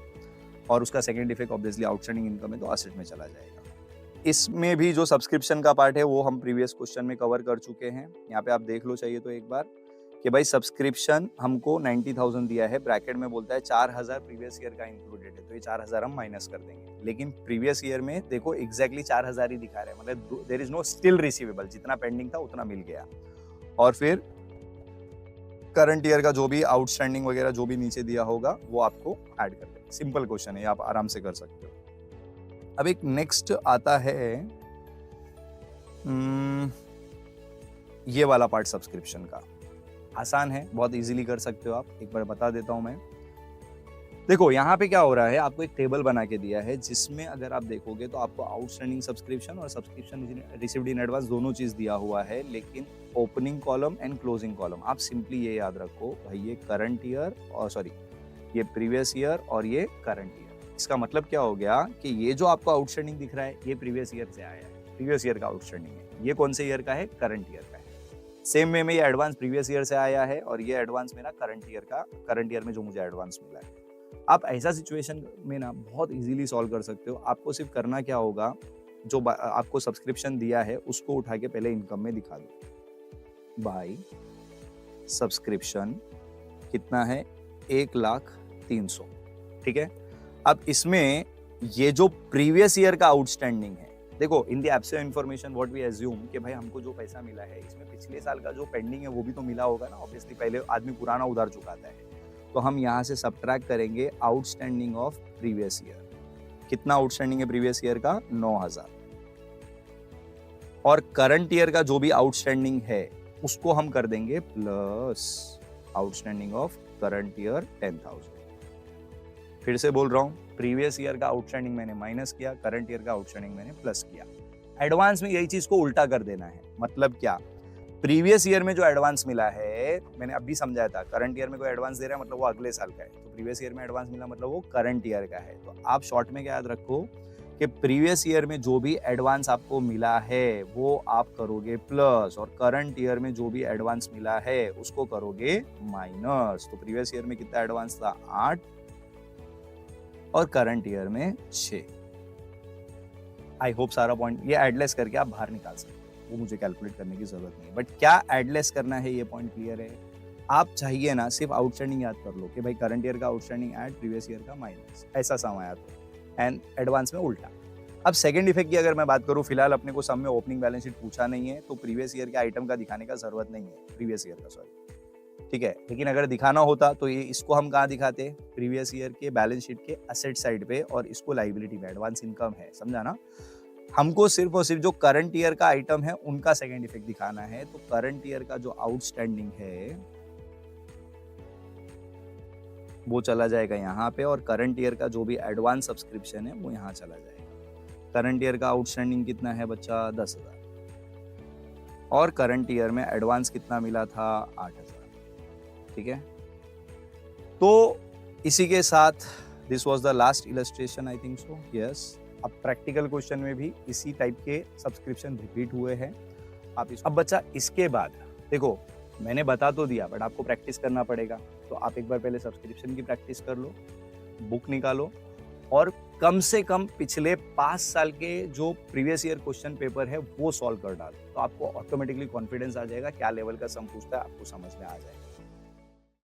और उसका second effect obviously outstanding income है तो एसेट में चला जाएगा। इसमें भी जो सब्सक्रिप्शन का पार्ट है वो हम प्रीवियस क्वेश्चन में कवर कर चुके हैं। यहाँ पे आप देख लो चाहिए तो एक बार, कि भाई सब्सक्रिप्शन हमको 90,000 दिया है, ब्रैकेट में बोलता है 4,000 प्रीवियस ईयर का इंक्लूडेड है, तो ये 4,000 हम माइनस कर देंगे। लेकिन प्रीवियस ईयर में देखो एग्जैक्टली 4,000 ही दिखा रहे हैं, मतलब there is no still receivable, जितना पेंडिंग था उतना मिल गया। और फिर करंट ईयर का जो भी आउटस्टैंडिंग वगैरह जो भी नीचे दिया होगा वो आपको ऐड कर देंगे। सिंपल क्वेश्चन है, आप आराम से कर सकते हो। अब एक नेक्स्ट आता है ये वाला पार्ट सब्सक्रिप्शन का, आसान है, बहुत इजीली कर सकते हो आप। एक बार बता देता हूं मैं। देखो यहाँ पे क्या हो रहा है, आपको एक टेबल बना के दिया है जिसमें अगर आप देखोगे तो आपको आउटस्टैंडिंग सब्सक्रिप्शन और सब्सक्रिप्शन रिसीव्ड इन एडवांस दोनों चीज दिया हुआ है, लेकिन opening column and closing column आप सिंपली ये याद रखो भाई, ये करंट ईयर और सॉरी ये प्रीवियस ईयर और ये करंट ईयर। इसका मतलब क्या हो गया कि ये जो आपको आउटस्टैंडिंग दिख रहा है ये प्रीवियस ईयर से आया है, प्रीवियस ईयर का आउटस्टैंडिंग है। ये कौन से ईयर का है, करंट ईयर का है। सेम वे में ये एडवांस प्रीवियस ईयर से आया है और ये एडवांस मेरा करंट ईयर में जो मुझे एडवांस मिला है। आप ऐसा सिचुएशन में ना बहुत इजीली सॉल्व कर सकते हो। आपको सिर्फ करना क्या होगा, जो आपको सब्सक्रिप्शन दिया है उसको उठा के पहले इनकम में दिखा दो। बाय सब्सक्रिप्शन कितना है, 1,03,000, ठीक है। अब इसमें ये जो प्रीवियस ईयर का आउटस्टैंडिंग है, देखो in the absent information what we assume कि भाई हमको जो पैसा मिला है इसमें पिछले साल का जो पेंडिंग है वो भी तो मिला होगा ना। ऑब्वियसली पहले आदमी पुराना उधार चुकाता है, तो हम यहाँ से सब्ट्रैक्ट करेंगे आउटस्टैंडिंग ऑफ प्रीवियस ईयर। कितना आउटस्टैंडिंग है प्रीवियस ईयर का, 9,000। और करंट ईयर का जो भी आउटस्टैंडिंग है उसको हम कर देंगे plus outstanding of current year 10,000। फिर से बोल रहा हूं, प्रीवियस ईयर का आउटस्टैंडिंग मैंने माइनस किया, करंट ईयर का आउटस्टैंडिंग मैंने प्लस किया। एडवांस में यही चीज को उल्टा कर देना है। मतलब क्या, प्रीवियस ईयर में जो एडवांस मिला है मैंने अभी समझाया था, करंट ईयर में कोई एडवांस दे रहा है मतलब वो अगले साल का है, तो प्रीवियस ईयर में एडवांस मिला मतलब वो करंट ईयर का है। तो आप शॉर्ट में क्या याद रखो कि प्रीवियस ईयर में जो भी एडवांस आपको मिला है वो आप करोगे प्लस, और करंट ईयर में जो भी एडवांस मिला है उसको करोगे माइनस। तो प्रीवियस ईयर में कितना एडवांस था, 8, और करंट ईयर में 6। आई होप सारा पॉइंट ये एडलेस करके आप बाहर निकाल सकते हो, वो मुझे कैलकुलेट करने की जरूरत नहीं है। बट क्या एडलेस करना है ये पॉइंट क्लियर है। आप चाहिए ना सिर्फ आउटस्टैंडिंग याद कर लो कि भाई करंट ईयर का आउटस्टैंडिंग ऐड, प्रीवियस ईयर का माइनस, ऐसा सम याद करो, एंड एडवांस में उल्टा। अब सेकंड इफेक्ट की अगर मैं बात करूं, फिलहाल अपने को सम में ओपनिंग बैलेंस शीट पूछा नहीं है तो प्रीवियस ईयर के आइटम का दिखाने का जरूरत नहीं है, प्रीवियस ईयर का सॉरी, ठीक है। लेकिन अगर दिखाना होता तो ये इसको हम कहाँ दिखाते, प्रीवियस ईयर के बैलेंस शीट के असेट साइड पे, और इसको लाइबिलिटी में, एडवांस इनकम है, समझा ना। हमको सिर्फ और सिर्फ जो करंट ईयर का आइटम है उनका सेकंड इफेक्ट दिखाना है। तो करंट ईयर का जो आउटस्टैंडिंग है वो चला जाएगा यहाँ पे, और करंट ईयर का जो भी एडवांस सब्सक्रिप्शन है वो यहाँ चला जाएगा। करंट ईयर का आउटस्टैंडिंग कितना है बच्चा, 10,000, और करंट ईयर में एडवांस कितना मिला था, 8,000, ठीक है। तो इसी के साथ this was the last illustration, I think so, yes. अब प्रैक्टिकल क्वेश्चन में भी इसी टाइप के सब्सक्रिप्शन रिपीट हुए हैं। अब बच्चा इसके बाद देखो, मैंने बता तो दिया बट आपको प्रैक्टिस करना पड़ेगा। तो आप एक बार पहले सब्सक्रिप्शन की प्रैक्टिस कर लो, बुक निकालो, और कम से कम पिछले 5 साल के जो प्रीवियस ईयर क्वेश्चन पेपर है वो सॉल्व कर डालो। तो आपको ऑटोमेटिकली कॉन्फिडेंस आ जाएगा, क्या लेवल का सम पूछता है आपको समझ में आ जाएगा।